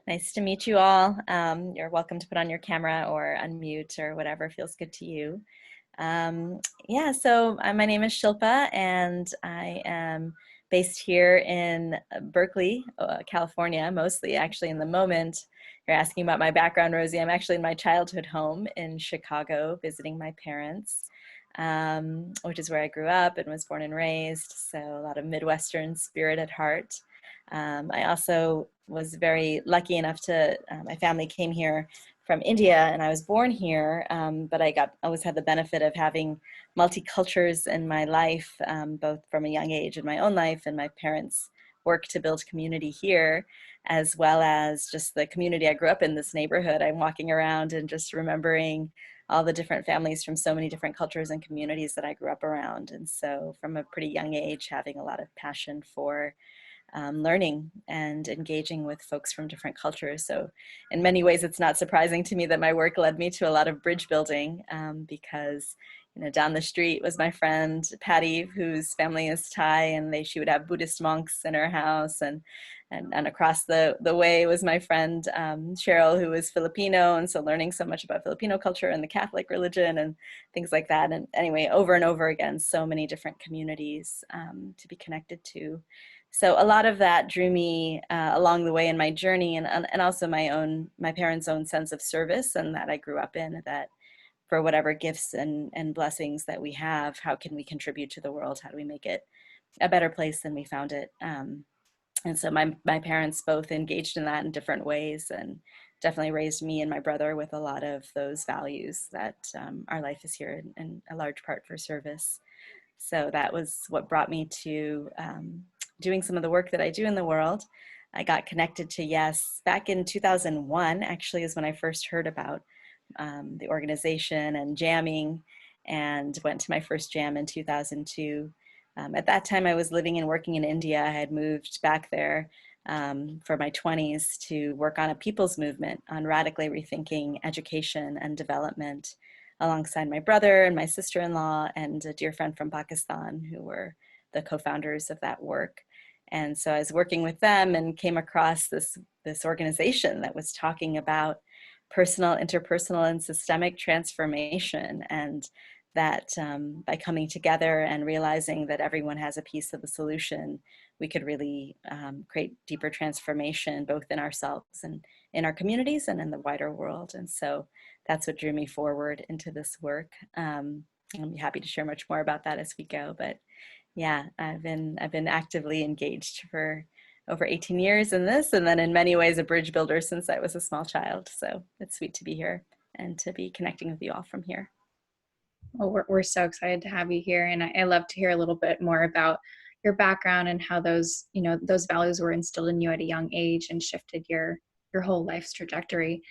Nice to meet you all. You're welcome to put on your camera or unmute or whatever feels good to you. Yeah, so my name is Shilpa, and I am based here in Berkeley, California, mostly actually in the moment. You're asking about my background, Rosie. I'm actually in my childhood home in Chicago visiting my parents, which is where I grew up and was born and raised. So a lot of Midwestern spirit at heart. I also was very lucky enough to, my family came here from India and I was born here, but I always had the benefit of having multicultures in my life, both from a young age in my own life and my parents' work to build community here, as well as just the community I grew up in, this neighborhood. I'm walking around and just remembering all the different families from so many different cultures and communities that I grew up around. And so from a pretty young age, having a lot of passion for learning and engaging with folks from different cultures. So in many ways, it's not surprising to me that my work led me to a lot of bridge building, because down the street was my friend Patty, whose family is Thai, and she would have Buddhist monks in her house, and across the way was my friend Cheryl, who was Filipino, and so learning so much about Filipino culture and the Catholic religion and things like that. And anyway, over and over again, so many different communities to be connected to. So a lot of that drew me along the way in my journey, and also my parents' own sense of service, and that I grew up in, that for whatever gifts and blessings that we have, how can we contribute to the world? How do we make it a better place than we found it? And so my parents both engaged in that in different ways, and definitely raised me and my brother with a lot of those values that our life is here in a large part for service. So that was what brought me to doing some of the work that I do in the world. I got connected to Yes back in 2001, actually, is when I first heard about the organization and jamming, and went to my first jam in 2002. At that time, I was living and working in India. I had moved back there for my 20s to work on a people's movement on radically rethinking education and development, alongside my brother and my sister-in-law and a dear friend from Pakistan, who were the co-founders of that work. And so I was working with them and came across this organization that was talking about personal, interpersonal, and systemic transformation, and that by coming together and realizing that everyone has a piece of the solution, we could really create deeper transformation, both in ourselves and in our communities and in the wider world. And so that's what drew me forward into this work. I'll be happy to share much more about that as we go. But yeah, I've been actively engaged for over 18 years in this, and then in many ways a bridge builder since I was a small child. So it's sweet to be here and to be connecting with you all from here. Well, we're so excited to have you here, and I love to hear a little bit more about your background and how those values were instilled in you at a young age and shifted your whole life's trajectory.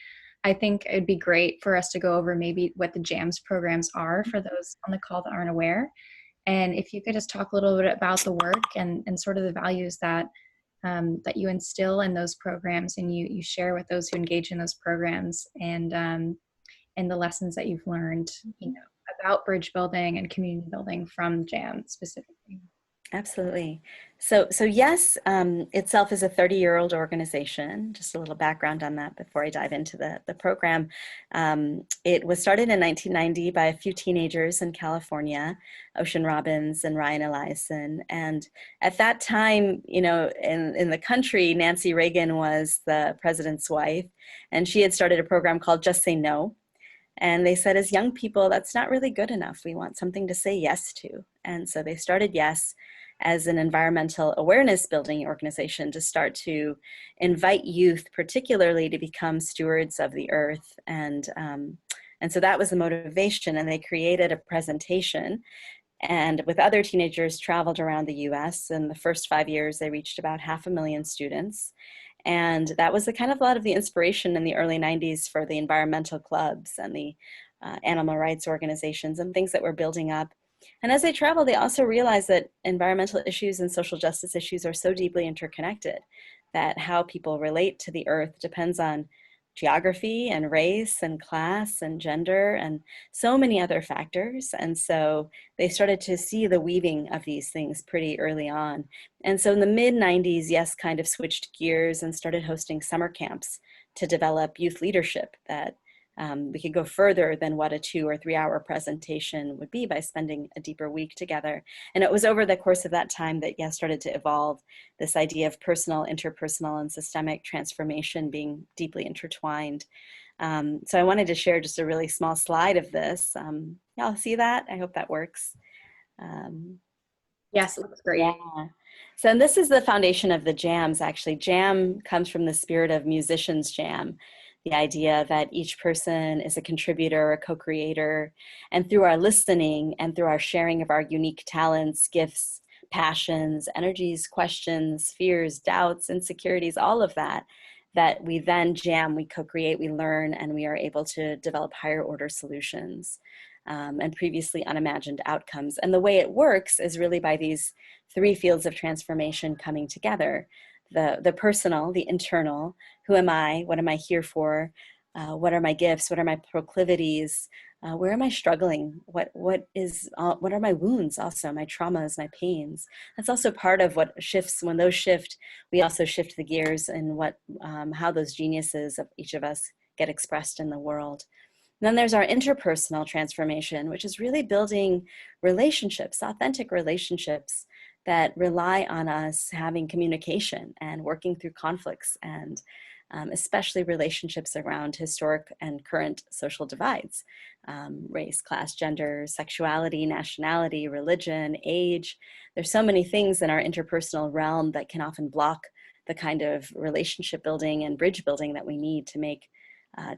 I think it'd be great for us to go over maybe what the JAMS programs are for those on the call that aren't aware. And if you could just talk a little bit about the work and sort of the values that that you instill in those programs, and you share with those who engage in those programs, and the lessons that you've learned, about bridge building and community building from JAM specifically. Absolutely. So Yes itself is a 30-year-old organization. Just a little background on that before I dive into the program. It was started in 1990 by a few teenagers in California, Ocean Robbins and Ryan Eliason. And at that time, in the country, Nancy Reagan was the president's wife, and she had started a program called Just Say No. And they said, as young people, that's not really good enough. We want something to say yes to. And so they started Yes as an environmental awareness building organization to start to invite youth, particularly, to become stewards of the earth. And so that was the motivation. And they created a presentation, and with other teenagers traveled around the US. In the first 5 years, they reached about 500,000 students. And that was a lot of the inspiration in the early 90s for the environmental clubs and the animal rights organizations and things that were building up. And as they traveled, they also realized that environmental issues and social justice issues are so deeply interconnected, that how people relate to the earth depends on geography and race and class and gender and so many other factors. And so they started to see the weaving of these things pretty early on. And so in the mid 90s, Yes kind of switched gears and started hosting summer camps to develop youth leadership that we could go further than what a 2 or 3 hour presentation would be by spending a deeper week together. And it was over the course of that time that Yes started to evolve this idea of personal, interpersonal, and systemic transformation being deeply intertwined. So I wanted to share just a really small slide of this. Y'all see that? I hope that works. Um, Yes, it looks great. yeah. So and this is the foundation of the jams, actually. Jam comes from the spirit of musicians jam, the idea that each person is a contributor, a co-creator, and through our listening and through our sharing of our unique talents, gifts, passions, energies, questions, fears, doubts, insecurities, all of that, that we then jam, we co-create, we learn, and we are able to develop higher order solutions. And previously unimagined outcomes. And the way it works is really by these three fields of transformation coming together. The personal, the internal, who am I? What am I here for? What are my gifts? What are my proclivities? Where am I struggling? What are my wounds also, my traumas, my pains? That's also part of what shifts. When those shift, we also shift the gears in how those geniuses of each of us get expressed in the world. And then there's our interpersonal transformation, which is really building relationships, authentic relationships that rely on us having communication and working through conflicts, and especially relationships around historic and current social divides, race, class, gender, sexuality, nationality, religion, age. There's so many things in our interpersonal realm that can often block the kind of relationship building and bridge building that we need to make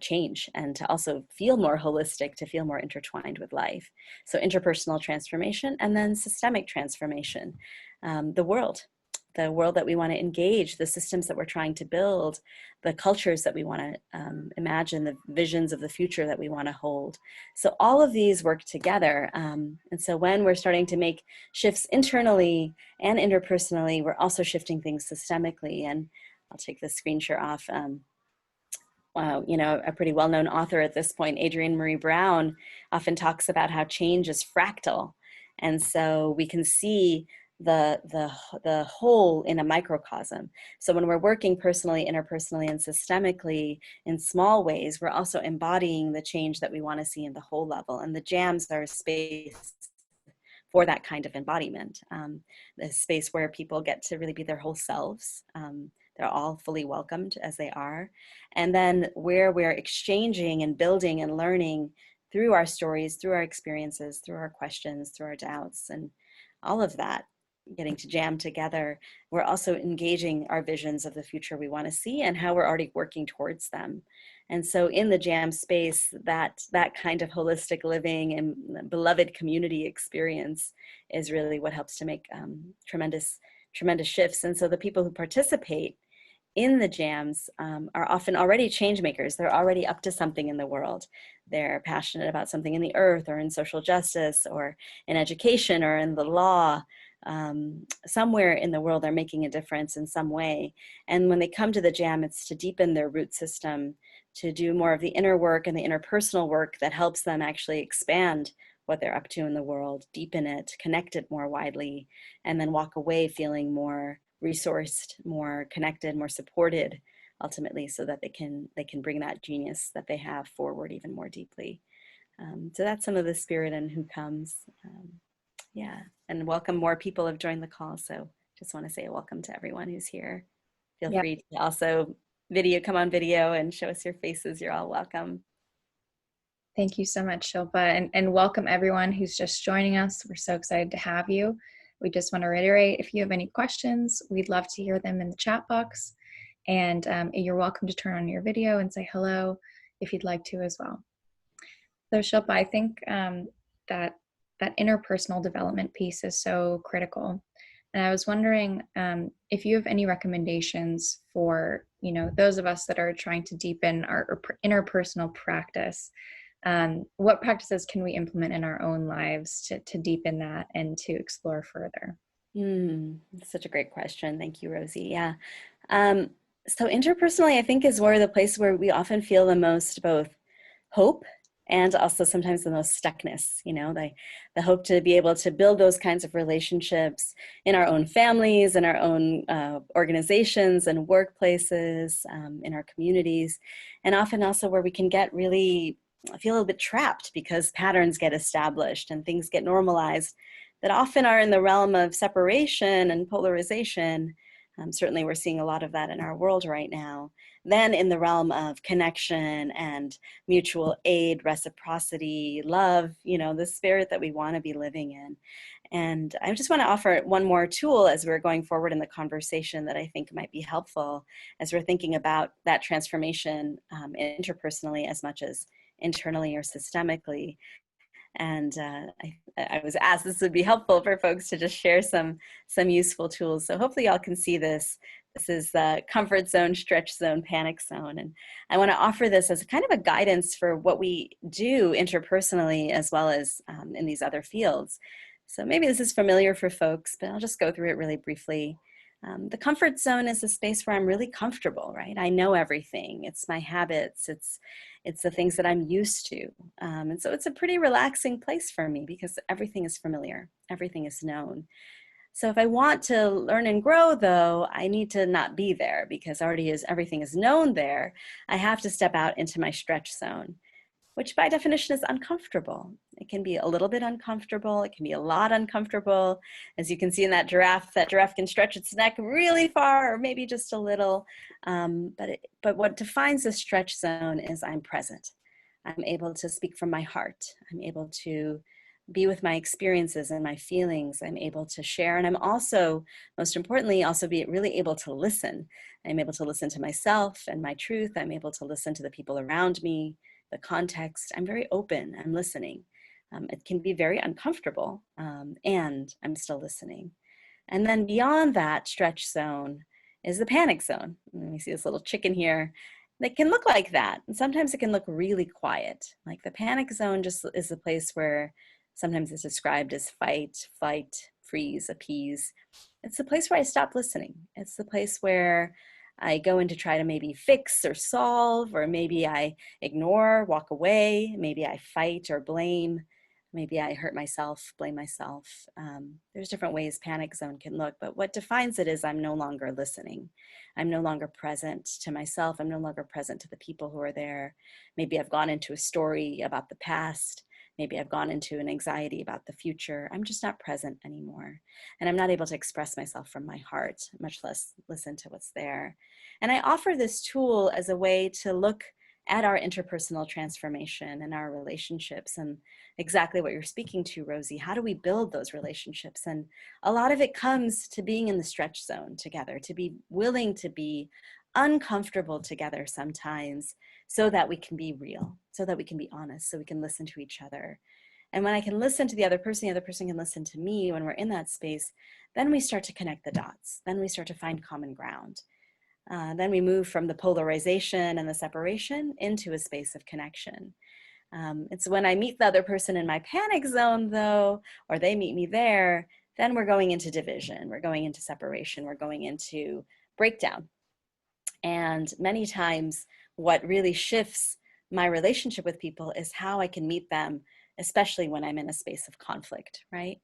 change and to also feel more holistic, to feel more intertwined with life. So interpersonal transformation, and then systemic transformation. The world that we want to engage, the systems that we're trying to build, the cultures that we want to imagine, the visions of the future that we want to hold. So all of these work together. And so when we're starting to make shifts internally and interpersonally, we're also shifting things systemically. And I'll take the screen share off. A pretty well-known author at this point, Adrienne Marie Brown, often talks about how change is fractal. And so we can see the whole in a microcosm. So when we're working personally, interpersonally, and systemically in small ways, we're also embodying the change that we want to see in the whole level. And the jams are a space for that kind of embodiment, the space where people get to really be their whole selves. They're all fully welcomed as they are. And then where we're exchanging and building and learning through our stories, through our experiences, through our questions, through our doubts, and all of that getting to jam together, we're also engaging our visions of the future we want to see and how we're already working towards them. And so in the jam space, that kind of holistic living and beloved community experience is really what helps to make tremendous shifts. And so the people who participate in the jams are often already change makers. They're already up to something in the world. They're passionate about something in the earth or in social justice or in education or in the law. Somewhere in the world they're making a difference in some way. And when they come to the jam, it's to deepen their root system, to do more of the inner work and the interpersonal work that helps them actually expand what they're up to in the world, deepen it, connect it more widely, and then walk away feeling more resourced, more connected, more supported, ultimately, so that they can bring that genius that they have forward even more deeply. So that's some of the spirit and who comes. Yeah, and welcome. More people have joined the call, so just want to say a welcome to everyone who's here. Feel Yeah. free to also come on video and show us your faces. You're all welcome. Thank you so much, Shilpa, and welcome everyone who's just joining us. We're so excited to have you. We just want to reiterate, if you have any questions, we'd love to hear them in the chat box. And you're welcome to turn on your video and say hello if you'd like to as well. So Shilpa, I think that interpersonal development piece is so critical. And I was wondering if you have any recommendations for, those of us that are trying to deepen our interpersonal practice. What practices can we implement in our own lives to deepen that and to explore further? Such a great question. Thank you, Rosie. Yeah. So interpersonally, I think is where the place where we often feel the most both hope and also sometimes the most stuckness, the hope to be able to build those kinds of relationships in our own families, in our own organizations and workplaces, in our communities, and often also where we can get really feel a little bit trapped because patterns get established and things get normalized that often are in the realm of separation and polarization. Certainly we're seeing a lot of that in our world right now. Then in the realm of connection and mutual aid, reciprocity, love, the spirit that we want to be living in. And I just want to offer one more tool as we're going forward in the conversation that I think might be helpful as we're thinking about that transformation interpersonally as much as internally or systemically. And I was asked this would be helpful for folks to just share some useful tools. So hopefully y'all can see this. This is the comfort zone, stretch zone, panic zone. And I want to offer this as kind of a guidance for what we do interpersonally as well as in these other fields. So maybe this is familiar for folks, but I'll just go through it really briefly. The comfort zone is a space where I'm really comfortable, right? I know everything. It's my habits. It's the things that I'm used to. And so it's a pretty relaxing place for me because everything is familiar. Everything is known. So if I want to learn and grow, though, I need to not be there because everything is known there. I have to step out into my stretch zone, which by definition is uncomfortable. It can be a little bit uncomfortable. It can be a lot uncomfortable. As you can see in that giraffe can stretch its neck really far or maybe just a little. But what defines the stretch zone is I'm present. I'm able to speak from my heart. I'm able to be with my experiences and my feelings. I'm able to share. And I'm also, most importantly, also be really able to listen. I'm able to listen to myself and my truth. I'm able to listen to the people around me, the context. I'm very open. I'm listening. It can be very uncomfortable, and I'm still listening. And then beyond that stretch zone is the panic zone. Let me see this little chicken here. That can look like that. And sometimes it can look really quiet. Like the panic zone just is a place where sometimes it's described as fight, flight, freeze, appease. It's the place where I stop listening. It's the place where I go in to try to maybe fix or solve, or maybe I ignore, walk away, maybe I fight or blame, maybe I hurt myself, blame myself. There's different ways panic zone can look, but what defines it is I'm no longer listening. I'm no longer present to myself. I'm no longer present to the people who are there. Maybe I've gone into a story about the past. Maybe I've gone into an anxiety about the future. I'm just not present anymore. And I'm not able to express myself from my heart, much less listen to what's there. And I offer this tool as a way to look at our interpersonal transformation and our relationships and exactly what you're speaking to, Rosie. How do we build those relationships? And a lot of it comes to being in the stretch zone together, to be willing to be uncomfortable together sometimes so that we can be real, so that we can be honest, so we can listen to each other. And when I can listen to the other person can listen to me when we're in that space, then we start to connect the dots. Then we start to find common ground. Then we move from the polarization and the separation into a space of connection. It's when I meet the other person in my panic zone, though, or they meet me there, then we're going into division, we're going into separation, we're going into breakdown. And many times, what really shifts my relationship with people is how I can meet them, especially when I'm in a space of conflict, right?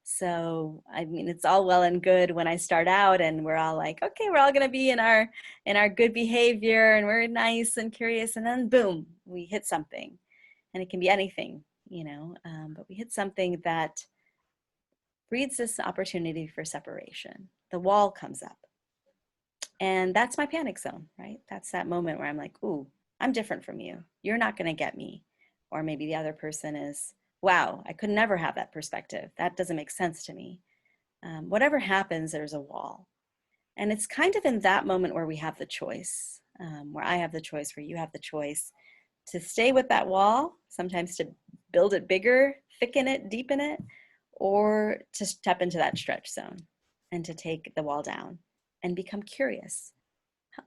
So, I mean, it's all well and good when I start out and we're all like, okay, we're all going to be in our good behavior and we're nice and curious. And then boom, we hit something, and it can be anything, but we hit something that breeds this opportunity for separation. The wall comes up. And that's my panic zone, right? That's that moment where I'm like, ooh, I'm different from you. You're not going to get me. Or maybe the other person is, wow, I could never have that perspective. That doesn't make sense to me. Whatever happens, there's a wall. And it's kind of in that moment where we have the choice, where I have the choice, where you have the choice to stay with that wall, sometimes to build it bigger, thicken it, deepen it, or to step into that stretch zone and to take the wall down and become curious.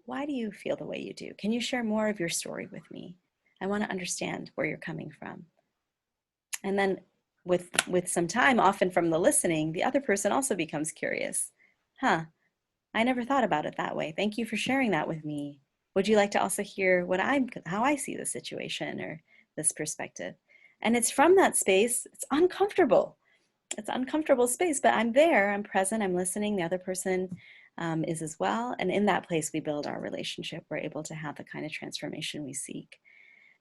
Why do you feel the way you do? Can you share more of your story with me? I want to understand where you're coming from. And then with some time, often from the listening, the other person also becomes curious. Huh, I never thought about it that way. Thank you for sharing that with me. Would you like to also hear how I see the situation or this perspective? And it's from that space, it's uncomfortable. It's uncomfortable space, but I'm there, I'm present, I'm listening. The other person is as well. And in that place, we build our relationship. We're able to have the kind of transformation we seek.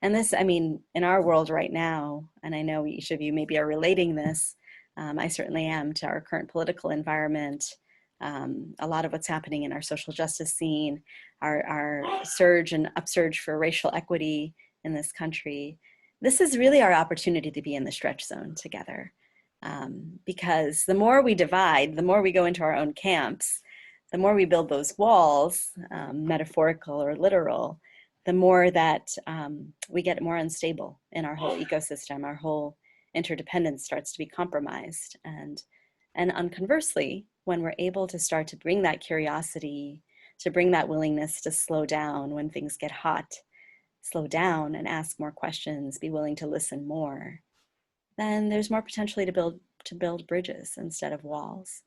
And this, I mean, in our world right now, and I know each of you maybe are relating this, I certainly am, to our current political environment, a lot of what's happening in our social justice scene, our surge and upsurge for racial equity in this country. This is really our opportunity to be in the stretch zone together. Because the more we divide, the more we go into our own camps, the more we build those walls, metaphorical or literal, the more that we get more unstable in our whole ecosystem. Our whole interdependence starts to be compromised. And conversely, when we're able to start to bring that curiosity, to bring that willingness to slow down when things get hot, slow down and ask more questions, be willing to listen more, then there's more potentially to build bridges instead of walls.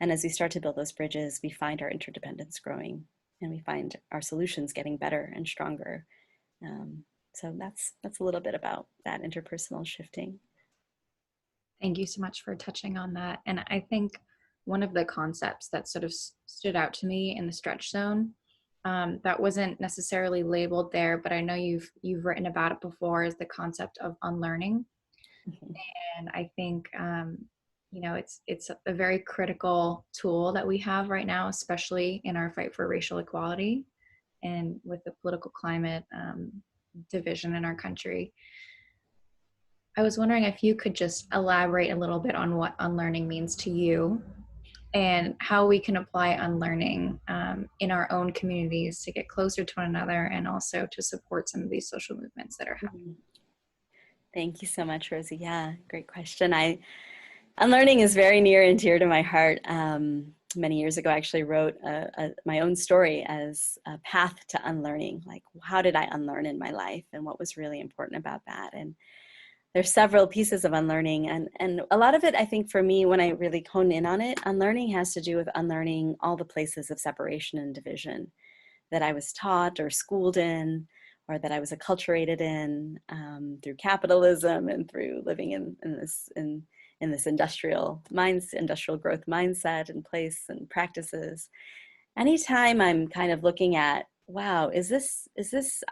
And as we start to build those bridges, we find our interdependence growing and we find our solutions getting better and stronger. So that's a little bit about that interpersonal shifting. Thank you so much for touching on that. And I think one of the concepts that sort of stood out to me in the stretch zone, that wasn't necessarily labeled there, but I know you've written about it before, is the concept of unlearning. Mm-hmm. And I think it's a very critical tool that we have right now, especially in our fight for racial equality and with the political climate division in our country. I was wondering if you could just elaborate a little bit on what unlearning means to you and how we can apply unlearning in our own communities to get closer to one another and also to support some of these social movements that are happening. Thank you so much, Rosie. Yeah, great question. Unlearning is very near and dear to my heart. Many years ago, I actually wrote my own story as a path to unlearning. Like, how did I unlearn in my life and what was really important about that? And there's several pieces of unlearning. And a lot of it, I think for me, when I really hone in on it, unlearning has to do with unlearning all the places of separation and division that I was taught or schooled in, or that I was acculturated in through capitalism and through living in this industrial growth mindset and place and practices. Anytime I'm kind of looking at, wow, is this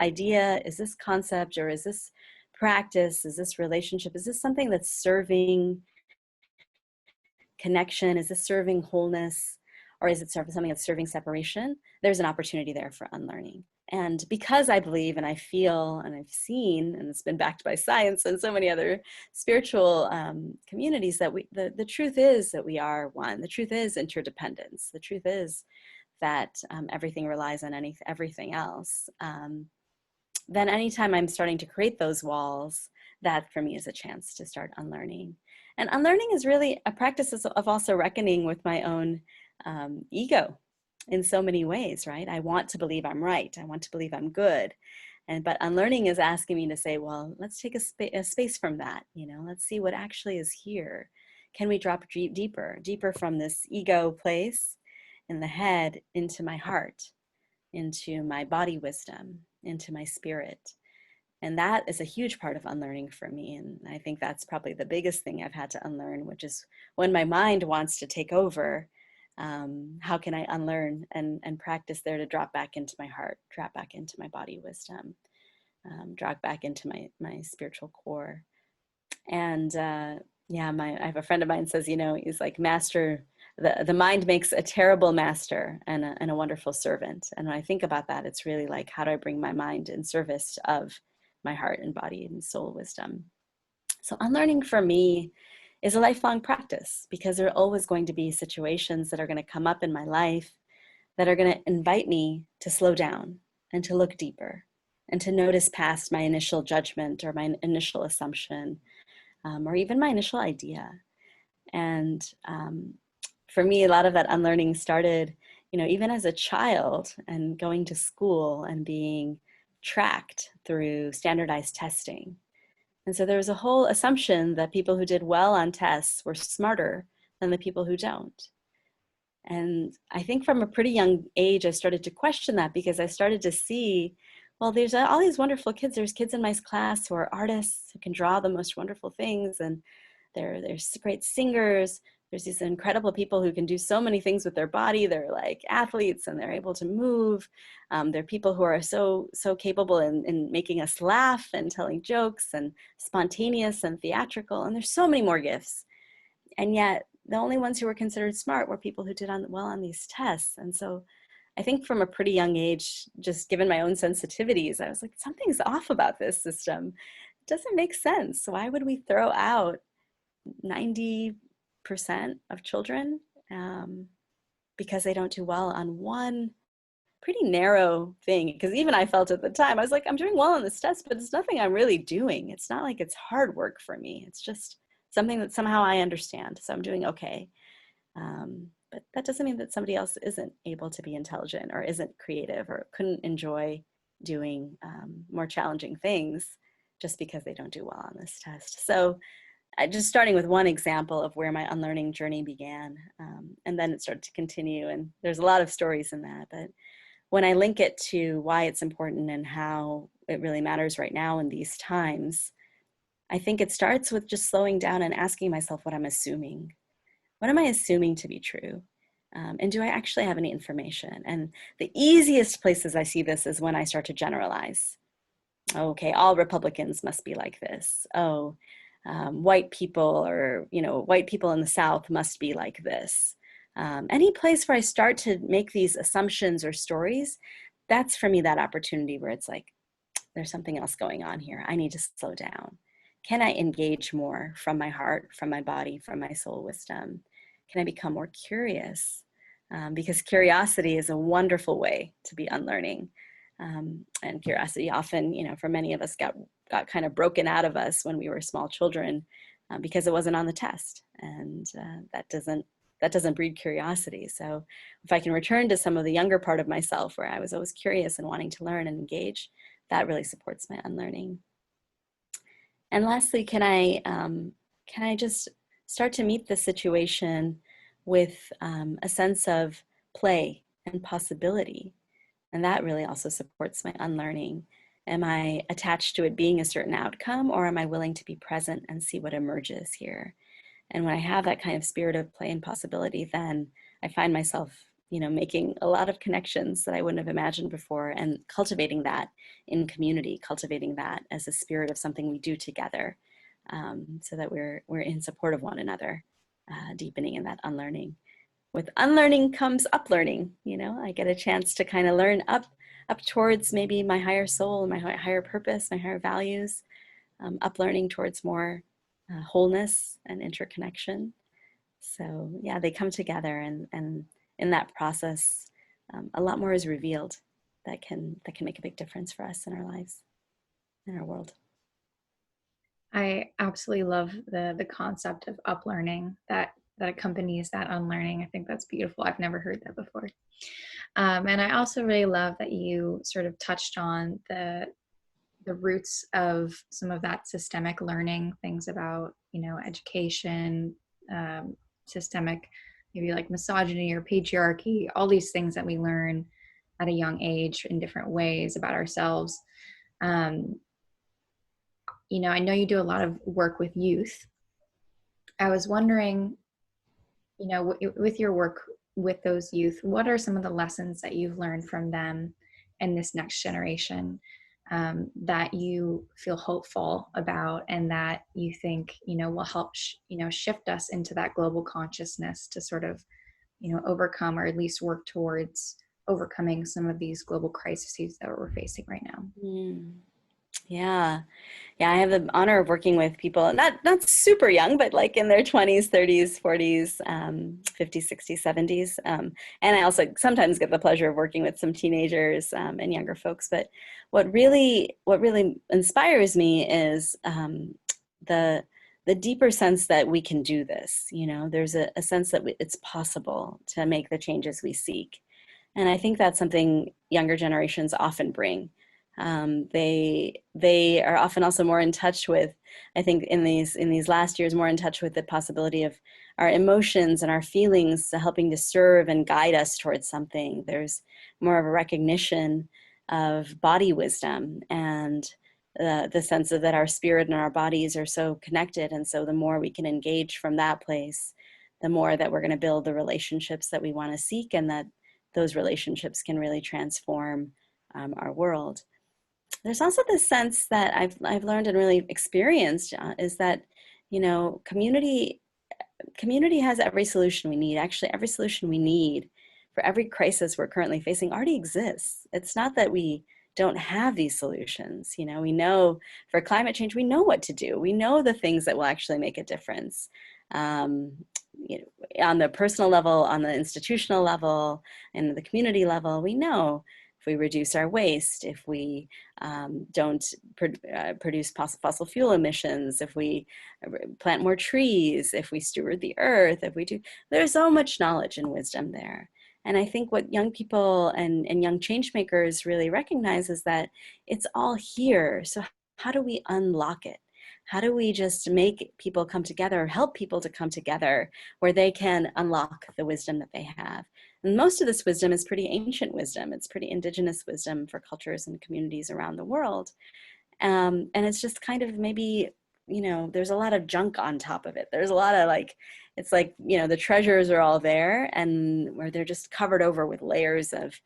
idea, is this concept, or is this practice, is this relationship, is this something that's serving connection? Is this serving wholeness? Or is it something that's serving separation? There's an opportunity there for unlearning. And because I believe and I feel and I've seen, and it's been backed by science and so many other spiritual communities, that the truth is that we are one. The truth is interdependence. The truth is that everything relies on everything else. Then anytime I'm starting to create those walls, that for me is a chance to start unlearning. And unlearning is really a practice of also reckoning with my own ego in so many ways, right? I want to believe I'm right. I want to believe I'm good. But unlearning is asking me to say, well, let's take a space from that. Let's see what actually is here. Can we drop deeper from this ego place in the head into my heart, into my body wisdom, into my spirit? And that is a huge part of unlearning for me. And I think that's probably the biggest thing I've had to unlearn, which is when my mind wants to take over, how can I unlearn and practice there to drop back into my heart, drop back into my body wisdom, drop back into my spiritual core. And I have a friend of mine says, he's like, master, the mind makes a terrible master and a wonderful servant. And when I think about that, it's really like, how do I bring my mind in service of my heart and body and soul wisdom? So unlearning for me is a lifelong practice, because there are always going to be situations that are going to come up in my life that are going to invite me to slow down and to look deeper and to notice past my initial judgment or my initial assumption, or even my initial idea. And for me, a lot of that unlearning started, even as a child and going to school and being tracked through standardized testing. And so there was a whole assumption that people who did well on tests were smarter than the people who don't. And I think from a pretty young age, I started to question that because I started to see, well, there's all these wonderful kids. There's kids in my class who are artists who can draw the most wonderful things. And there's great singers. There's these incredible people who can do so many things with their body. They're like athletes and they're able to move. They're people who are so capable in making us laugh and telling jokes and spontaneous and theatrical. And there's so many more gifts. And yet the only ones who were considered smart were people who did well on these tests. And so I think from a pretty young age, just given my own sensitivities, I was like, something's off about this system. It doesn't make sense. Why would we throw out 90% of children because they don't do well on one pretty narrow thing? Because even I felt at the time, I was like, I'm doing well on this test, but it's nothing I'm really doing. It's not like it's hard work for me. It's just something that somehow I understand. So I'm doing okay. But that doesn't mean that somebody else isn't able to be intelligent or isn't creative or couldn't enjoy doing more challenging things just because they don't do well on this test. So just starting with one example of where my unlearning journey began, and then it started to continue. And there's a lot of stories in that. But when I link it to why it's important and how it really matters right now in these times, I think it starts with just slowing down and asking myself what I'm assuming. What am I assuming to be true? And do I actually have any information? And the easiest places I see this is when I start to generalize. Okay, all Republicans must be like this. Oh, white people or, white people in the South must be like this. Any place where I start to make these assumptions or stories, that's for me that opportunity where it's like, there's something else going on here. I need to slow down. Can I engage more from my heart, from my body, from my soul wisdom? Can I become more curious? Because curiosity is a wonderful way to be unlearning. And curiosity often, for many of us got kind of broken out of us when we were small children because it wasn't on the test. And that doesn't breed curiosity. So if I can return to some of the younger part of myself where I was always curious and wanting to learn and engage, that really supports my unlearning. And lastly, can I just start to meet the situation with a sense of play and possibility? And that really also supports my unlearning. Am I attached to it being a certain outcome, or am I willing to be present and see what emerges here? And when I have that kind of spirit of play and possibility, then I find myself, making a lot of connections that I wouldn't have imagined before, and cultivating that in community, cultivating that as a spirit of something we do together, so that we're in support of one another, deepening in that unlearning. With unlearning comes uplearning. I get a chance to kind of learn up towards maybe my higher soul, my higher purpose, my higher values, uplearning towards more wholeness and interconnection. So yeah, they come together, and in that process, a lot more is revealed that can make a big difference for us in our lives, in our world. I absolutely love the concept of uplearning that accompanies that unlearning. I think that's beautiful. I've never heard that before. And I also really love that you sort of touched on the roots of some of that systemic learning, things about, education, systemic, maybe like misogyny or patriarchy, all these things that we learn at a young age in different ways about ourselves. I know you do a lot of work with youth. I was wondering, with your work with those youth, what are some of the lessons that you've learned from them and this next generation that you feel hopeful about, and that you think, will help, shift us into that global consciousness to sort of, overcome, or at least work towards overcoming some of these global crises that we're facing right now? Yeah. I have the honor of working with people not super young, but like in their 20s, 30s, 40s, 50s, 60s, 70s. And I also sometimes get the pleasure of working with some teenagers and younger folks. But what really inspires me is the deeper sense that we can do this. There's a sense that it's possible to make the changes we seek. And I think that's something younger generations often bring. They are often also more in touch with, I think in these last years, more in touch with the possibility of our emotions and our feelings helping to serve and guide us towards something. There's more of a recognition of body wisdom and the sense of that our spirit and our bodies are so connected. And so the more we can engage from that place, the more that we're going to build the relationships that we want to seek, and that those relationships can really transform our world. There's also this sense that I've learned and really experienced is that, you know, community has every solution we need. Actually, every solution we need for every crisis we're currently facing already exists. It's not that we don't have these solutions. You know, we know for climate change, we know what to do. We know the things that will actually make a difference. Um, you know, on the personal level, on the institutional level, and the community level, we know if we reduce our waste, if we don't produce fossil fuel emissions, if we plant more trees, if we steward the earth, if we do, there's so much knowledge and wisdom there. And I think what young people and young change makers really recognize is that it's all here. So how do we unlock it? How do we just make people come together, help people to come together where they can unlock the wisdom that they have? And most of this wisdom is pretty ancient wisdom. It's pretty indigenous wisdom for cultures and communities around the world. And it's just kind of maybe, you know, there's a lot of junk on top of it. There's a lot of like, it's like, you know, the treasures are all there and where they're just covered over with layers of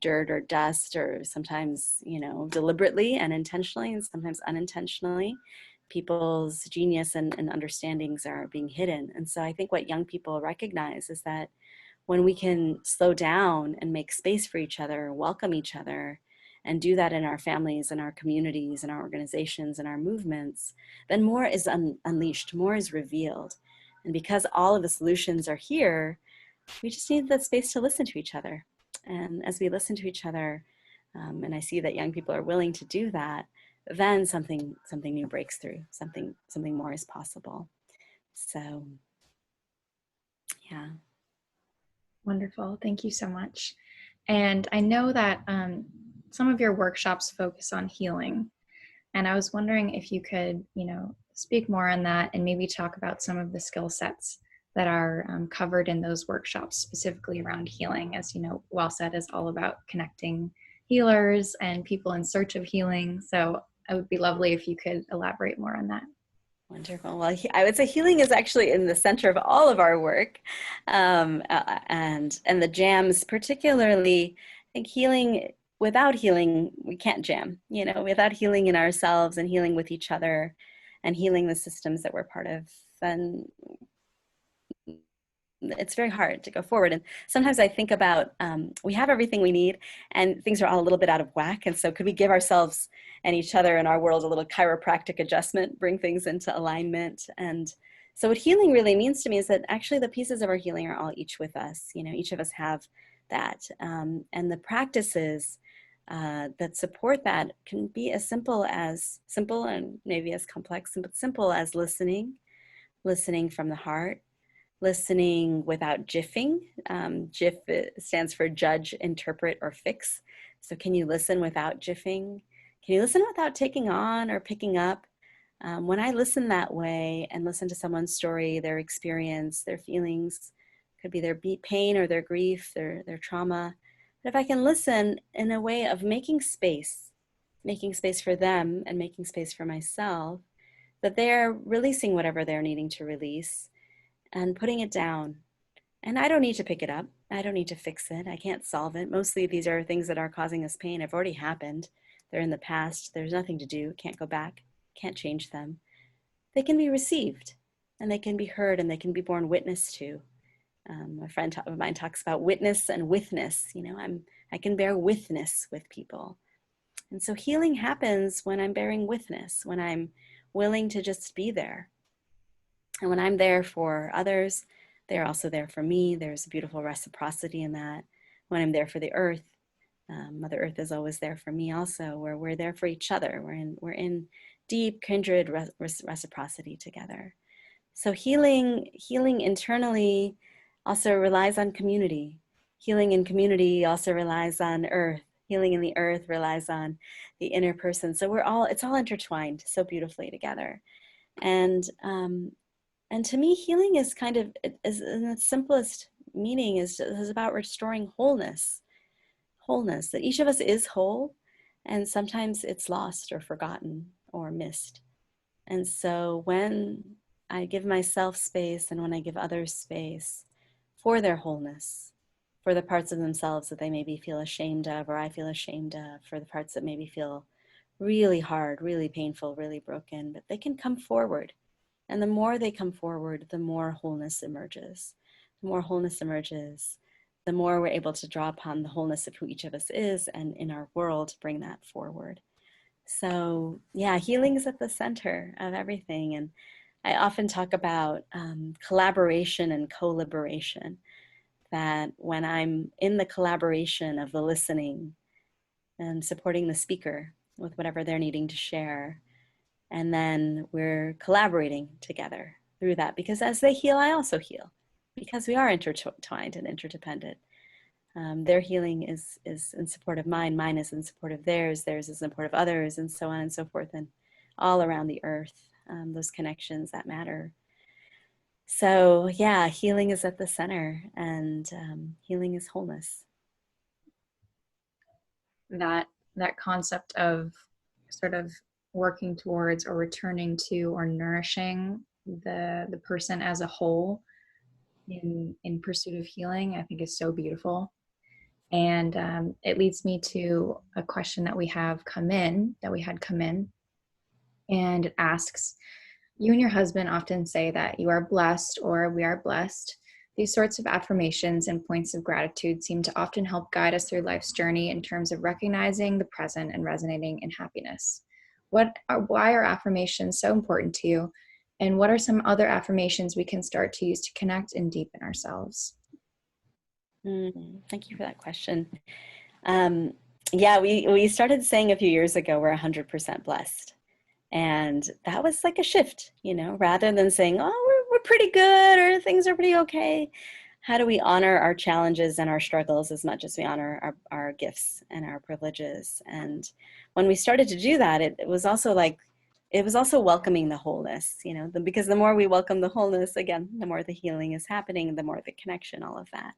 dirt or dust, or sometimes, you know, deliberately and intentionally, and sometimes unintentionally, people's genius and understandings are being hidden. And so I think what young people recognize is that when we can slow down and make space for each other, welcome each other, and do that in our families and our communities and our organizations and our movements, then more is unleashed, more is revealed. And because all of the solutions are here, we just need that space to listen to each other. And as we listen to each other, and I see that young people are willing to do that, then something new breaks through, something more is possible. So yeah. Wonderful. Thank you so much. And I know that some of your workshops focus on healing. And I was wondering if you could, speak more on that and maybe talk about some of the skill sets that are covered in those workshops, specifically around healing. As you know, WellSet is all about connecting healers and people in search of healing. So it would be lovely if you could elaborate more on that. Wonderful. Well, I would say healing is actually in the center of all of our work, and the jams particularly. I think healing, without healing, we can't jam. You know, without healing in ourselves and healing with each other, and healing the systems that we're part of, then it's very hard to go forward. And sometimes I think about, we have everything we need and things are all a little bit out of whack. And so could we give ourselves and each other and our world a little chiropractic adjustment, bring things into alignment? And so what healing really means to me is that actually the pieces of our healing are all each with us. You know, each of us have that. And the practices that support that can be as simple and maybe as complex, but simple as listening from the heart, listening without jiffing. Jiff stands for judge, interpret, or fix. So can you listen without jiffing? Can you listen without taking on or picking up? When I listen that way and listen to someone's story, their experience, their feelings, could be their pain or their grief, their trauma. But if I can listen in a way of making space for them and making space for myself, that they're releasing whatever they're needing to release and putting it down. And I don't need to pick it up. I don't need to fix it. I can't solve it. Mostly these are things that are causing us pain. Have already happened. They're in the past. There's nothing to do. Can't go back. Can't change them. They can be received and they can be heard and they can be borne witness to. A friend of mine talks about witness and witness. You know, I can bear witness with people. And so healing happens when I'm bearing witness, when I'm willing to just be there. And when I'm there for others, they're also there for me. There's a beautiful reciprocity in that. When I'm there for the earth, Mother Earth is always there for me also, where we're there for each other. We're in deep, kindred reciprocity together. So healing internally also relies on community. Healing in community also relies on earth. Healing in the earth relies on the inner person. So it's all intertwined so beautifully together. And And to me, healing is kind of, is in its simplest meaning, is about restoring wholeness. Wholeness, that each of us is whole, and sometimes it's lost or forgotten or missed. And so when I give myself space and when I give others space for their wholeness, for the parts of themselves that they maybe feel ashamed of, or I feel ashamed of, for the parts that maybe feel really hard, really painful, really broken, but they can come forward. And the more they come forward, the more wholeness emerges. The more wholeness emerges, the more we're able to draw upon the wholeness of who each of us is and in our world bring that forward. So yeah, healing is at the center of everything. And I often talk about collaboration and co-liberation, that when I'm in the collaboration of the listening and supporting the speaker with whatever they're needing to share, and then we're collaborating together through that, because as they heal, I also heal, because we are intertwined and interdependent. Their healing is in support of mine, mine is in support of theirs, theirs is in support of others, and so on and so forth, and all around the earth, those connections that matter. So yeah, healing is at the center, and healing is wholeness. That concept of sort of working towards or returning to or nourishing the person as a whole in pursuit of healing, I think is so beautiful. And it leads me to a question that we had come in, and it asks, you and your husband often say that you are blessed or we are blessed. These sorts of affirmations and points of gratitude seem to often help guide us through life's journey in terms of recognizing the present and resonating in happiness. Why are affirmations so important to you? And what are some other affirmations we can start to use to connect and deepen ourselves? Thank you for that question. Um, yeah, we started saying a few years ago we're 100% blessed. And that was like a shift, rather than saying, oh, we're pretty good or things are pretty okay. How do we honor our challenges and our struggles as much as we honor our gifts and our privileges? And when we started to do that, it was also welcoming the wholeness, because the more we welcome the wholeness, again, the more the healing is happening, the more the connection, all of that.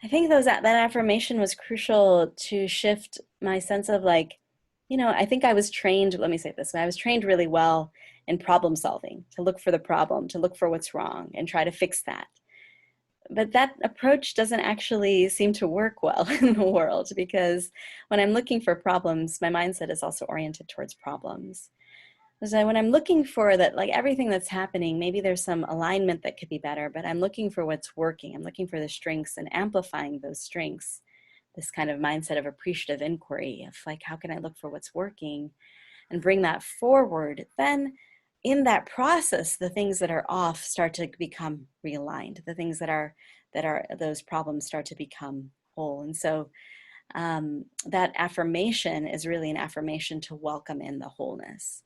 I think that affirmation was crucial to shift my sense of I think I was trained, let me say it this way, I was trained really well in problem solving, to look for the problem, to look for what's wrong and try to fix that. But that approach doesn't actually seem to work well in the world, because when I'm looking for problems, my mindset is also oriented towards problems. So when I'm looking for that, like everything that's happening, maybe there's some alignment that could be better, but I'm looking for what's working. I'm looking for the strengths and amplifying those strengths, this kind of mindset of appreciative inquiry of how can I look for what's working and bring that forward? Then in that process, the things that are off start to become realigned. The things that are those problems start to become whole. And so that affirmation is really an affirmation to welcome in the wholeness.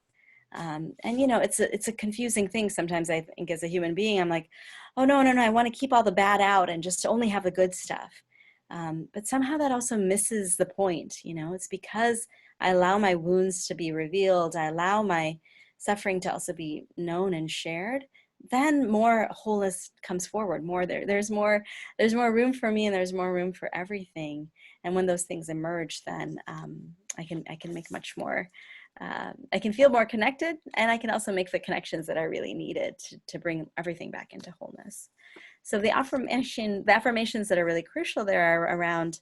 And it's a confusing thing sometimes. I think as a human being, I'm like, oh no, I want to keep all the bad out and just only have the good stuff. But somehow that also misses the point. It's because I allow my wounds to be revealed, I allow my suffering to also be known and shared, then more wholeness comes forward. There's more room for me, and there's more room for everything. And when those things emerge, then I can make much more. I can feel more connected, and I can also make the connections that are really needed to bring everything back into wholeness. So the affirmations that are really crucial there are around,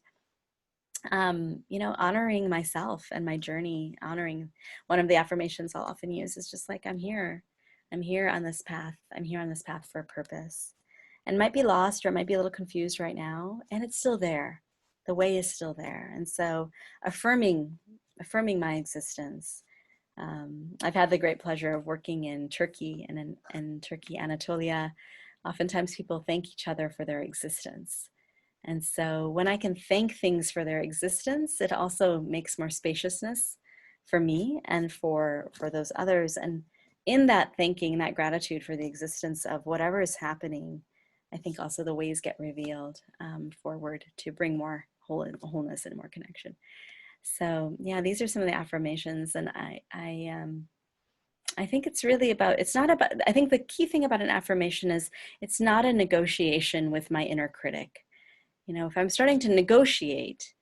honoring myself and my journey. Honoring, one of the affirmations I'll often use is just like, I'm here on this path. I'm here on this path for a purpose, and might be lost or might be a little confused right now, and it's still there. The way is still there. And so affirming my existence. I've had the great pleasure of working in Turkey, and in Turkey, Anatolia. Oftentimes people thank each other for their existence. And so when I can thank things for their existence, it also makes more spaciousness for me and for those others. And in that thanking, that gratitude for the existence of whatever is happening, I think also the ways get revealed forward to bring more wholeness and more connection. So yeah, these are some of the affirmations, and I think it's really about, it's not about, I think the key thing about an affirmation is it's not a negotiation with my inner critic. You know, if I'm starting to negotiate,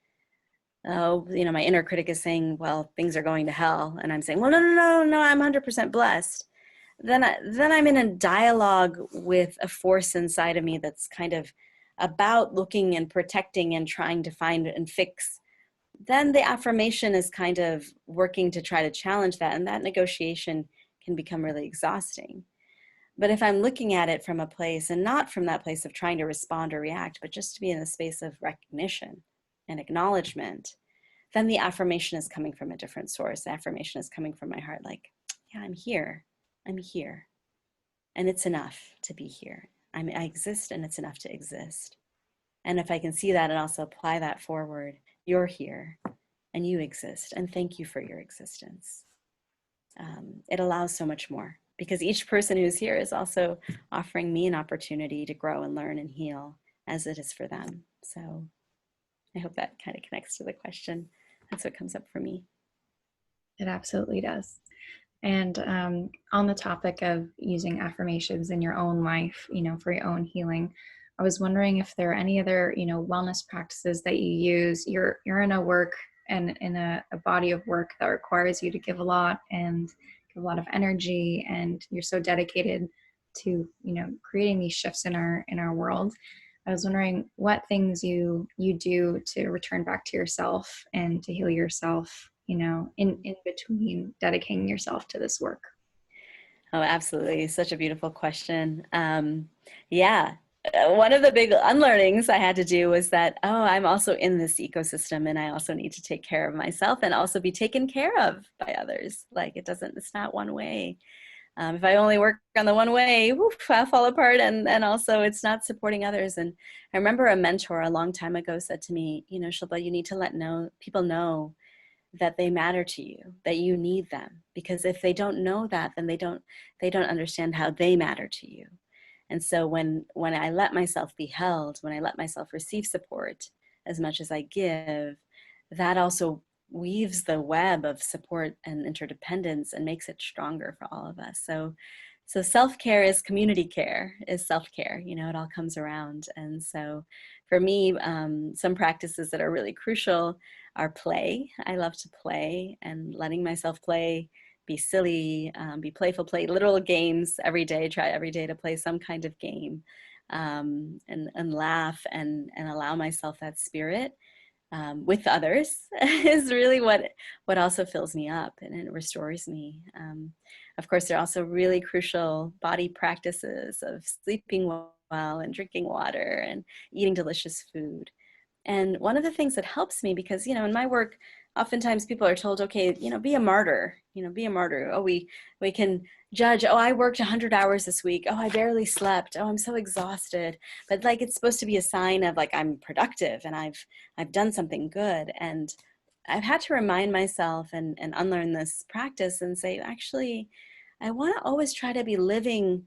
oh, you know, my inner critic is saying, well, things are going to hell. And I'm saying, well, no, no, no, no, I'm 100% blessed. Then I'm in a dialogue with a force inside of me that's kind of about looking and protecting and trying to find and fix. Then the affirmation is kind of working to try to challenge that. And that negotiation can become really exhausting. But if I'm looking at it from a place, and not from that place of trying to respond or react, but just to be in a space of recognition and acknowledgement, then the affirmation is coming from a different source. The affirmation is coming from my heart, like, yeah, I'm here. I'm here. And it's enough to be here. I exist, and it's enough to exist. And if I can see that and also apply that forward, you're here and you exist. And thank you for your existence. It allows so much more, because each person who's here is also offering me an opportunity to grow and learn and heal as it is for them. So I hope that kind of connects to the question. That's what comes up for me. It absolutely does. And on the topic of using affirmations in your own life, for your own healing, I was wondering if there are any other, wellness practices that you use. You're in a work and in a body of work that requires you to give a lot and give a lot of energy, and you're so dedicated to, creating these shifts in our world. I was wondering what things you do to return back to yourself and to heal yourself, in between dedicating yourself to this work. Oh, absolutely. Such a beautiful question. Yeah. One of the big unlearnings I had to do was that, oh, I'm also in this ecosystem, and I also need to take care of myself and also be taken care of by others. Like, it's not one way. If I only work on the one way, woof, I'll fall apart. And also it's not supporting others. And I remember a mentor a long time ago said to me, Shilpa, you need to let people know that they matter to you, that you need them. Because if they don't know that, then they don't understand how they matter to you. And so when I let myself be held, when I let myself receive support as much as I give, that also weaves the web of support and interdependence and makes it stronger for all of us. So self-care is community care, is self-care. It all comes around. And so for me, some practices that are really crucial are play. I love to play, and letting myself play, be silly, be playful, play literal games every day, try every day to play some kind of game, and laugh and allow myself that spirit with others is really what also fills me up, and it restores me. Of course, there are also really crucial body practices of sleeping well and drinking water and eating delicious food. And one of the things that helps me, because, in my work, oftentimes people are told, okay, be a martyr, be a martyr. Oh, we can judge, oh, I worked 100 hours this week. Oh, I barely slept. Oh, I'm so exhausted. But like, it's supposed to be a sign of like, I'm productive and I've done something good. And I've had to remind myself and unlearn this practice and say, actually, I want to always try to be living,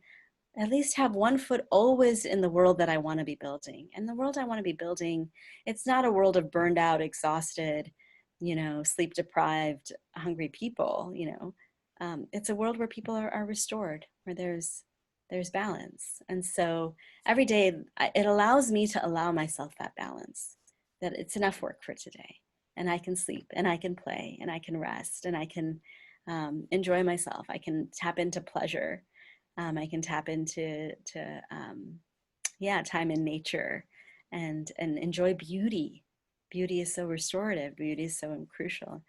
at least have one foot always in the world that I want to be building. And the world I want to be building, it's not a world of burned out, exhausted, sleep deprived, hungry people. It's a world where people are restored, where there's balance. And so every day it allows me to allow myself that balance, that it's enough work for today, and I can sleep, and I can play, and I can rest, and I can enjoy myself. I can tap into pleasure. I can tap into time in nature, and enjoy beauty. Beauty is so restorative. Beauty is so crucial.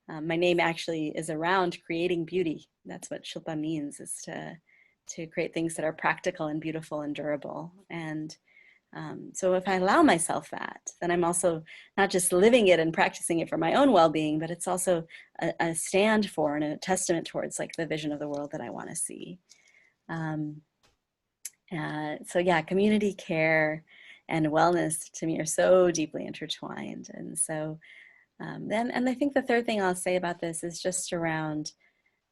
My name actually is around creating beauty. That's what Shilpa means, is to create things that are practical and beautiful and durable. And so if I allow myself that, then I'm also not just living it and practicing it for my own well-being, but it's also a stand for and a testament towards like the vision of the world that I want to see. So yeah, community care and wellness to me are so deeply intertwined. And so and I think the third thing I'll say about this is just around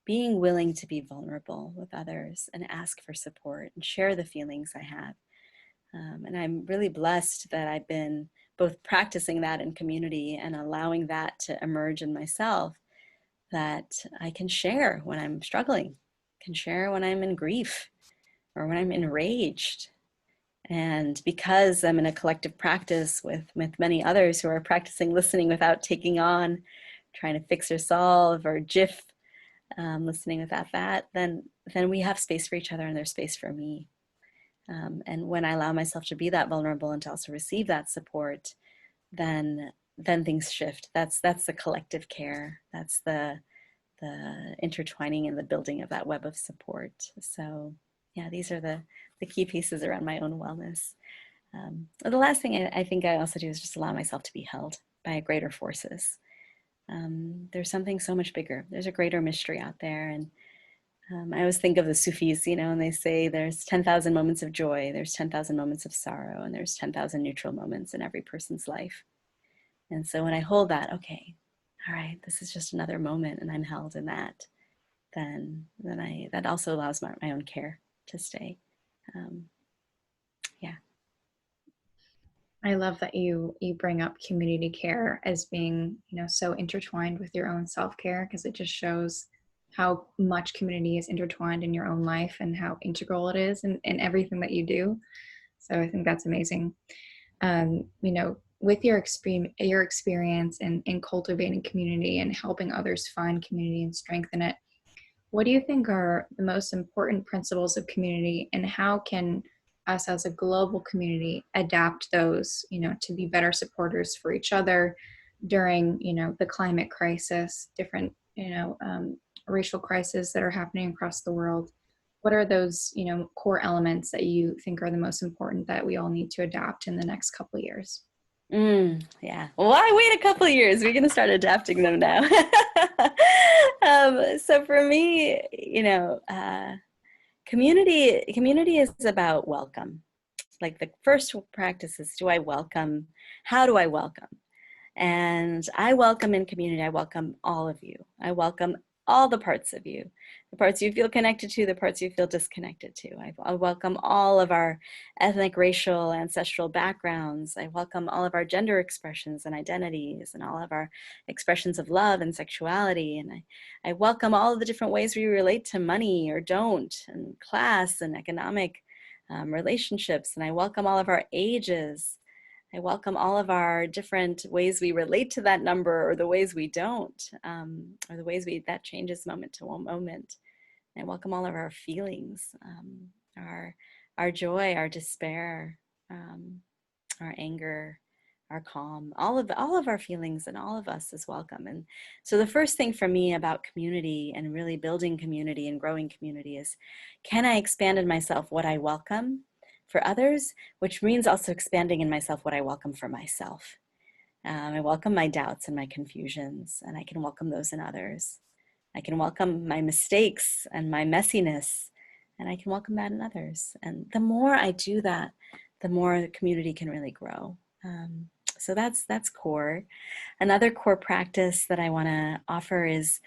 being willing to be vulnerable with others and ask for support and share the feelings I have. And I'm really blessed that I've been both practicing that in community and allowing that to emerge in myself, that I can share when I'm struggling, can share when I'm in grief or when I'm enraged. And because I'm in a collective practice with many others who are practicing listening without taking on, trying to fix or solve or jiff, listening without that, then we have space for each other and there's space for me. And when I allow myself to be that vulnerable and to also receive that support, then things shift. That's the collective care. That's the intertwining and the building of that web of support. So yeah, these are the key pieces around my own wellness. The last thing I think I also do is just allow myself to be held by greater forces. There's something so much bigger. There's a greater mystery out there. And I always think of the Sufis, and they say there's 10,000 moments of joy, there's 10,000 moments of sorrow, and there's 10,000 neutral moments in every person's life. And so when I hold that, okay, all right, this is just another moment and I'm held in that, then that also allows my own care to stay. Yeah. I love that you bring up community care as being, so intertwined with your own self-care, because it just shows how much community is intertwined in your own life and how integral it is in everything that you do. So I think that's amazing. With your experience in cultivating community and helping others find community and strengthen it, what do you think are the most important principles of community, and how can us as a global community adapt those, to be better supporters for each other during, the climate crisis, different, racial crises that are happening across the world? What are those, core elements that you think are the most important that we all need to adapt in the next couple of years? Yeah. Why wait a couple of years? We're going to start adapting them now. So for me, community is about welcome. Like the first practice is, do I welcome? How do I welcome? And I welcome in community, I welcome all of you. I welcome all the parts of you, the parts you feel connected to, the parts you feel disconnected to. I welcome all of our ethnic, racial, ancestral backgrounds. I welcome all of our gender expressions and identities and all of our expressions of love and sexuality. And I welcome all of the different ways we relate to money or don't, and class and economic relationships. And I welcome all of our ages. I welcome all of our different ways we relate to that number, or the ways we don't, or the ways that changes moment to moment. And I welcome all of our feelings, our joy, our despair, our anger, our calm. All of our feelings and all of us is welcome. And so the first thing for me about community and really building community and growing community is, can I expand in myself what I welcome for others, which means also expanding in myself what I welcome for myself. I welcome my doubts and my confusions, and I can welcome those in others. I can welcome my mistakes and my messiness, and I can welcome that in others. And the more I do that, the more the community can really grow. So that's core. Another core practice that I want to offer is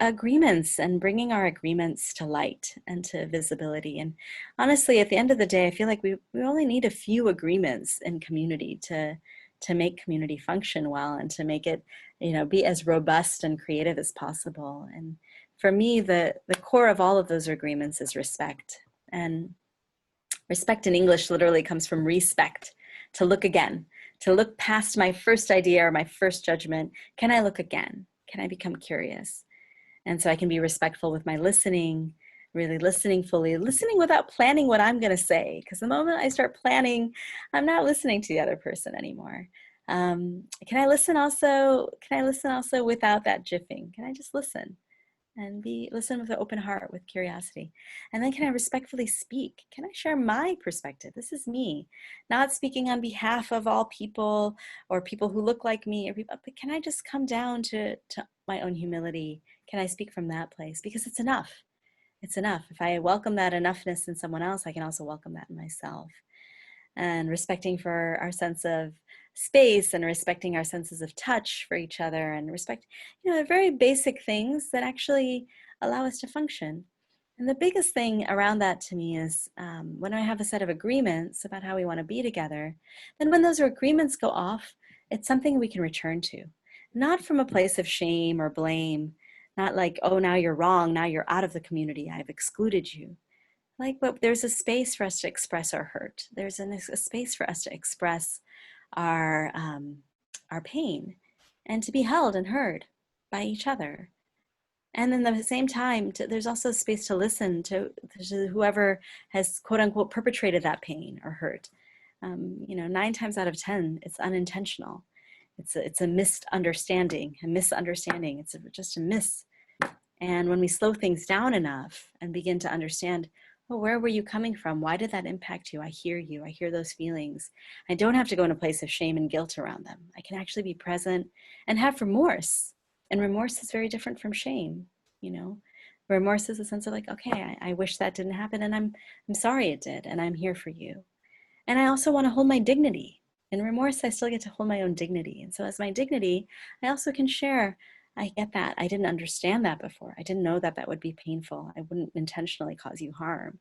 agreements, and bringing our agreements to light and to visibility. And honestly, at the end of the day, I feel like we only need a few agreements in community to make community function well and to make it, be as robust and creative as possible. And for me, the core of all of those agreements is respect. And respect in English literally comes from respect, to look again, to look past my first idea or my first judgment. Can I look again? Can I become curious? And so I can be respectful with my listening, really listening fully, listening without planning what I'm going to say. Because the moment I start planning, I'm not listening to the other person anymore. Can I listen also without that jiffing? Can I just listen? And listen with an open heart, with curiosity. And then can I respectfully speak? Can I share my perspective? This is me, not speaking on behalf of all people or people who look like me, but can I just come down to my own humility? Can I speak from that place? Because it's enough. It's enough. If I welcome that enoughness in someone else, I can also welcome that in myself. And respecting for our sense of space and respecting our senses of touch for each other, and respect, they're very basic things that actually allow us to function. And the biggest thing around that to me is when I have a set of agreements about how we want to be together, then when those agreements go off, it's something we can return to, not from a place of shame or blame, Not like, oh, now you're wrong, now you're out of the community, I've excluded you. Like, but there's a space for us to express our hurt. There's a space for us to express our our pain, and to be held and heard by each other. And then at the same time, there's also space to listen to whoever has quote unquote perpetrated that pain or hurt. You know, 9 times out of 10, it's unintentional. It's a misunderstanding, It's just a miss. And when we slow things down enough and begin to understand, oh, where were you coming from? Why did that impact you? I hear you. I hear those feelings. I don't have to go in a place of shame and guilt around them. I can actually be present and have remorse. And remorse is very different from shame, you know. Remorse is a sense of like, okay, I wish that didn't happen, and I'm sorry it did, and I'm here for you. And I also want to hold my dignity. In remorse, I still get to hold my own dignity. And so as my dignity, I also can share, I get that. I didn't understand that before. I didn't know that that would be painful. I wouldn't intentionally cause you harm.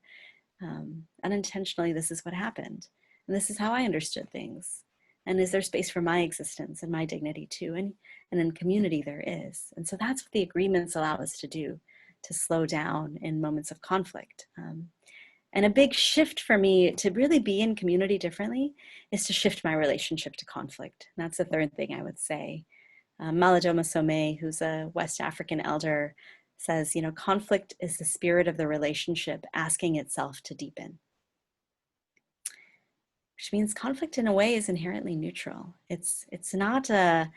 Unintentionally, this is what happened. And this is how I understood things. And is there space for my existence and my dignity too? And in community, there is. And so that's what the agreements allow us to do, to slow down in moments of conflict. And a big shift for me to really be in community differently is to shift my relationship to conflict. And that's the third thing I would say. Malidoma Somé, who's a West African elder, says, you know, conflict is the spirit of the relationship asking itself to deepen. Which means conflict in a way is inherently neutral. It's not a,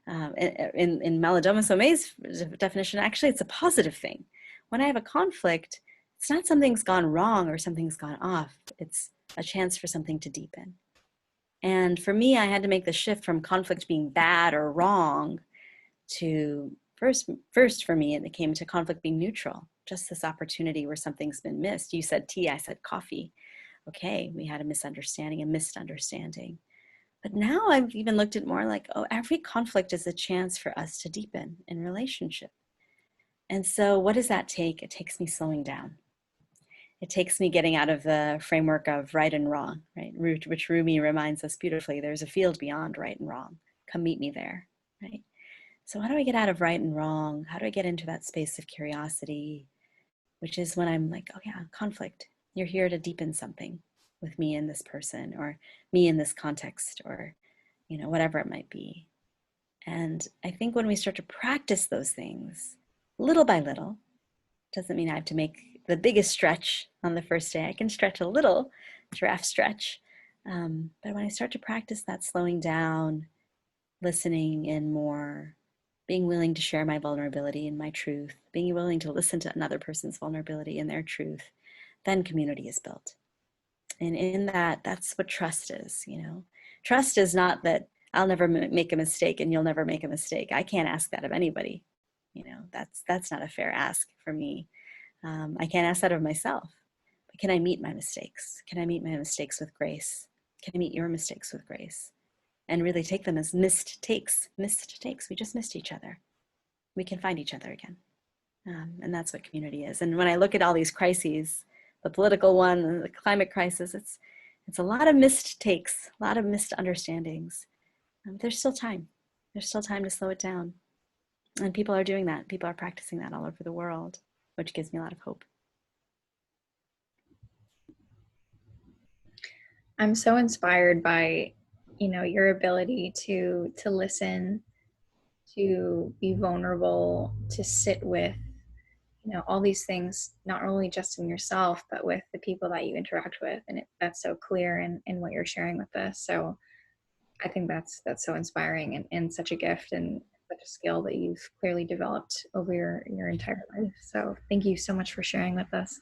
in Malidoma Somé's definition, actually it's a positive thing. When I have a conflict, it's not something's gone wrong or something's gone off. It's a chance for something to deepen. And for me, I had to make the shift from conflict being bad or wrong to first for me, it came to conflict being neutral. Just this opportunity where something's been missed. You said tea, I said coffee. Okay, we had a misunderstanding, a missed understanding. But now I've even looked at more like, oh, every conflict is a chance for us to deepen in relationship. And so what does that take? It takes me slowing down. It takes me getting out of the framework of right and wrong, right? Which Rumi reminds us beautifully, there's a field beyond right and wrong. Come meet me there, right? So how do I get out of right and wrong? How do I get into that space of curiosity, which is when I'm like, oh yeah, conflict. You're here to deepen something with me and this person, or me in this context, or, you know, whatever it might be. And I think when we start to practice those things, little by little, doesn't mean I have to make the biggest stretch on the first day. I can stretch a little, giraffe stretch. But when I start to practice that slowing down, listening in more, being willing to share my vulnerability and my truth, being willing to listen to another person's vulnerability and their truth, then community is built. And in that, that's what trust is, you know. Trust is not that I'll never make a mistake and you'll never make a mistake. I can't ask that of anybody. You know, that's not a fair ask for me. I can't ask that of myself. But can I meet my mistakes? Can I meet my mistakes with grace? Can I meet your mistakes with grace? And really take them as missed takes. Missed takes. We just missed each other. We can find each other again. And that's what community is. And when I look at all these crises, the political one, the climate crisis, it's a lot of missed takes, a lot of missed understandings. There's still time. There's still time to slow it down. And people are doing that. People are practicing that all over the world, which gives me a lot of hope. I'm so inspired by, you know, your ability to listen, to be vulnerable, to sit with, you know, all these things, not only just in yourself, but with the people that you interact with. And that's so clear in what you're sharing with us. So I think that's so inspiring and such a gift and such a skill that you've clearly developed over your entire life. So thank you so much for sharing with us.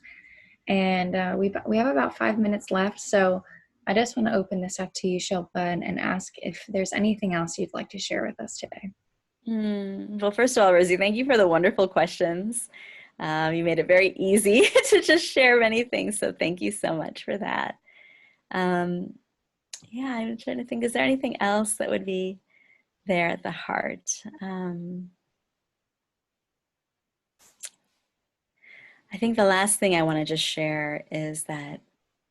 And we have about 5 minutes left. So I just want to open this up to you, Shilpa, and ask if there's anything else you'd like to share with us today. Well, first of all, Rosie, thank you for the wonderful questions. You made it very easy to just share many things. So thank you so much for that. Yeah, I'm trying to think, is there anything else that would be there at the heart? I think the last thing I want to just share is that,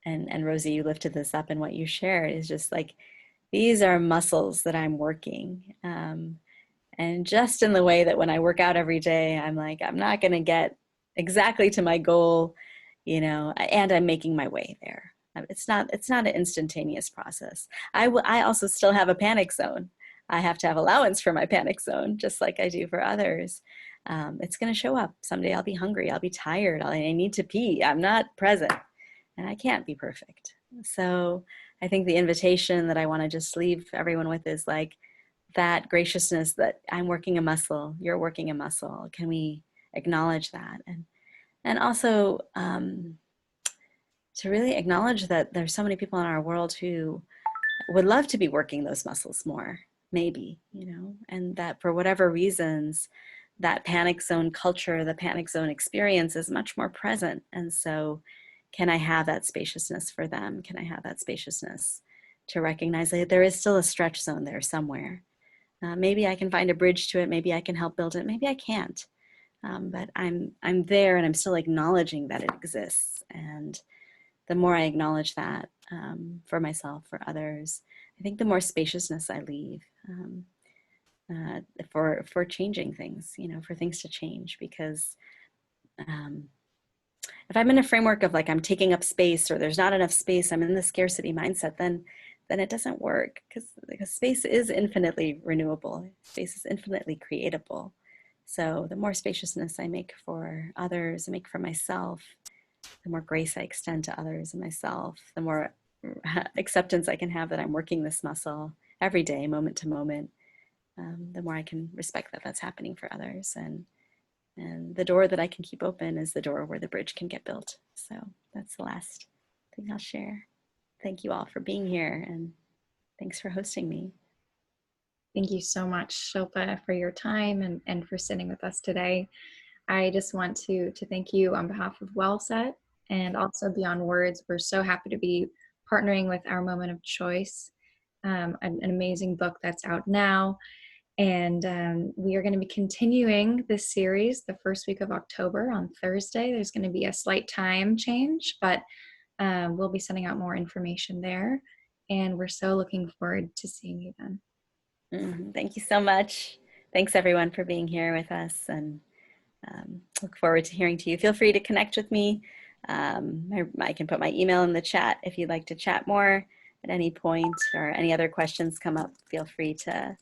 and Rosie, you lifted this up in what you shared, is just like, these are muscles that I'm working. And just in the way that when I work out every day, I'm like, I'm not going to get exactly to my goal, and I'm making my way there. It's not an instantaneous process. I also still have a panic zone. I have to have allowance for my panic zone, just like I do for others. It's going to show up. Someday I'll be hungry. I'll be tired. I need to pee. I'm not present, and I can't be perfect. So I think the invitation that I want to just leave everyone with is like that graciousness that I'm working a muscle, you're working a muscle. Can we acknowledge that? And also to really acknowledge that there's so many people in our world who would love to be working those muscles more, maybe, and that for whatever reasons, that panic zone culture, the panic zone experience is much more present. And so can I have that spaciousness for them? Can I have that spaciousness to recognize that there is still a stretch zone there somewhere? Maybe I can find a bridge to it. Maybe I can help build it. Maybe I can't. But I'm there, and I'm still acknowledging that it exists. And the more I acknowledge that for myself, for others, I think the more spaciousness I leave for changing things, for things to change. Because if I'm in a framework of like I'm taking up space or there's not enough space, I'm in the scarcity mindset, then it doesn't work, because space is infinitely renewable. Space is infinitely creatable. So the more spaciousness I make for others, I make for myself, the more grace I extend to others and myself, the more acceptance I can have that I'm working this muscle every day, moment to moment, the more I can respect that that's happening for others. And the door that I can keep open is the door where the bridge can get built. So that's the last thing I'll share. Thank you all for being here, and thanks for hosting me. Thank you so much, Shilpa, for your time and for sitting with us today. I just want to thank you on behalf of WellSet and also Beyond Words. We're so happy to be partnering with Our Moment of Choice, an amazing book that's out now. And we are going to be continuing this series the first week of October on Thursday. There's going to be a slight time change, but we'll be sending out more information there. And we're so looking forward to seeing you then. Thank you so much. Thanks everyone for being here with us, and look forward to hearing to you. Feel free to connect with me. I can put my email in the chat if you'd like to chat more at any point, or any other questions come up, feel free to